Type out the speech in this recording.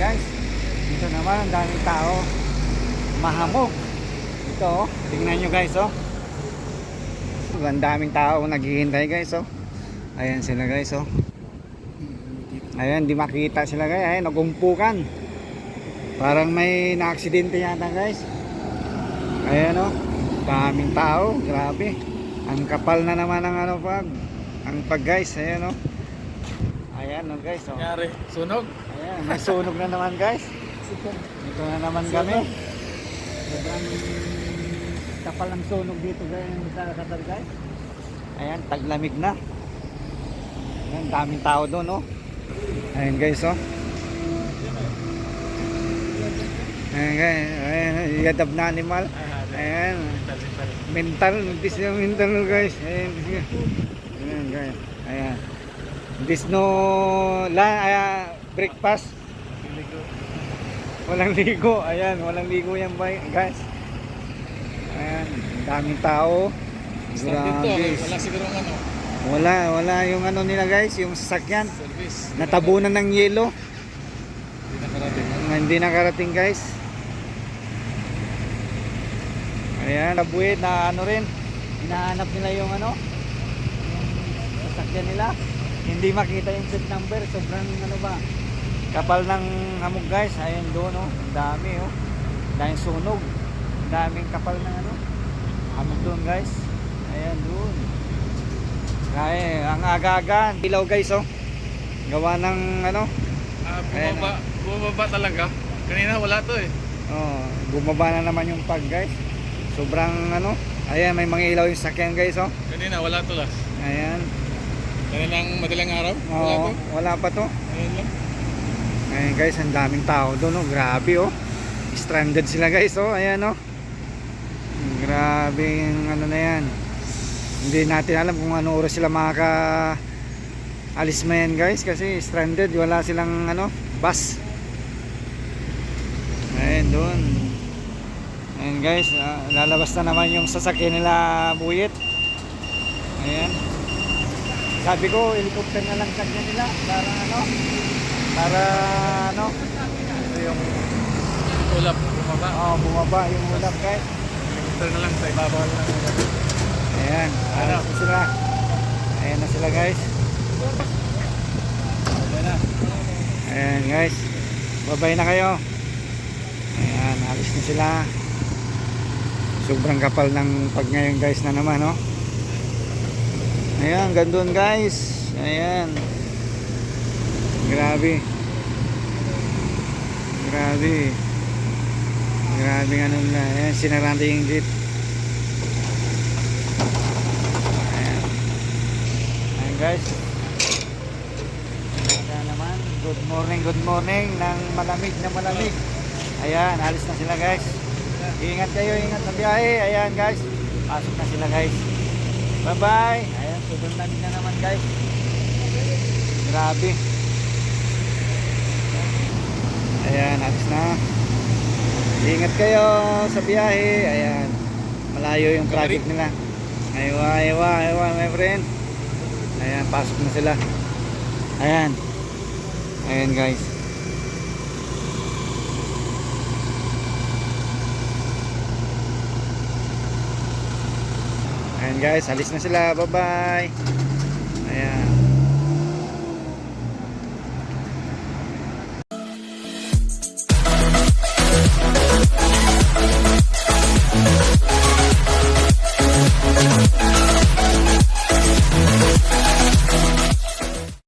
guys. Dito naman ang daming tao. Mahamog. Ito oh. Tingnan nyo guys oh. Ang daming tao naghihintay guys oh. Ayan sila guys oh. Ayan, di makita sila guys. Ayan, nagumpukan. Parang may na-aksidente yata guys. Ayan oh. Daming tao, grabe. Ang kapal na naman ng ano pag. Ang pag guys, ayan oh. Ayan oh guys oh. Nangyari, sunog. Ayan, may sunog na naman guys. Ito na naman kami. Sobrang kapal ng sunog dito guys sa Qatar guys. Ayan, taglamig na. Ayan, daming tao doon oh. Ayan guys oh. Ayan guys, ayan, yadab na animal. Ayan, mental, this yung mental guys. Ayan, ayan guys, ayan. This no breakfast. Walang ligo. Ayan, walang ligo yan guys. Ayan, daming tao. Grabe. Wala siguro ano. Wala yung ano nila guys, yung sasakyan. Service. Natabunan ng yelo. Hindi nakarating. Hindi nakarating guys. Ayan, nabuhid na ano rin. Hinahanap nila yung ano, yung sasakyan nila. Hindi makita yung plate number. Sobrang ano ba, kapal ng hamog guys. Ayan doon oh. Ang dami oh. Daming sunog. Daming kapal ng ano, hamog doon guys. Ayan doon. Kaya ang aga-aga ilaw guys oh. Gawa ng ano. Bumaba talaga. Kanina wala to eh. Oh, bumaba na naman yung pag guys. Sobrang ano. Ayan, may mga ilaw yung sakyan guys oh. Kanina wala to las. Ayan. Kaninang madaling araw? Wala Oo, to. wala pa to. Ayun lang. Ayan guys, ang daming tao doon oh. Grabe oh. Stranded sila guys oh. Ayan oh. Grabe yung ano na yan. Hindi natin alam kung ano oras sila alis na yan guys. Kasi stranded, wala silang ano, bus. Ayan doon. Ayan guys, lalabas na naman yung sasakyan nila Buyit. Ayan. Sabi ko, helicopter na lang sakyan nila para ano, ito yung Ulap, bumaba. bumaba yung ulap guys. Helicopter na lang sa ibabaw lang. Ayan, alas na sila. Ayan na sila guys. Ayan na. Ayan guys, babay na kayo. Ayan, alis na sila. Sobrang kapal ng pag ngayon guys na naman oh. Ayan, gandun guys. Ayan. Grabe. Grabe. Grabe nga nun na. Ayan, sinaranda yung jeep. Ayan. Ayan guys. Ayan naman. Good morning ng malamig na malamig. Ayan, alis na sila guys. Ingat kayo, ingat sa biyahe. Ayan guys. Pasok na sila guys. Bye bye. Ayan, sobrang lamig na naman guys. Grabe. Ayan, alis na. Ingat kayo sa biyahe. Ayan. Malayo yung traffic nila. Aywa my friend. Ayan, pasok na sila. Ayan. Ayan guys. Ayan guys, alis na sila. Bye bye. Ayan.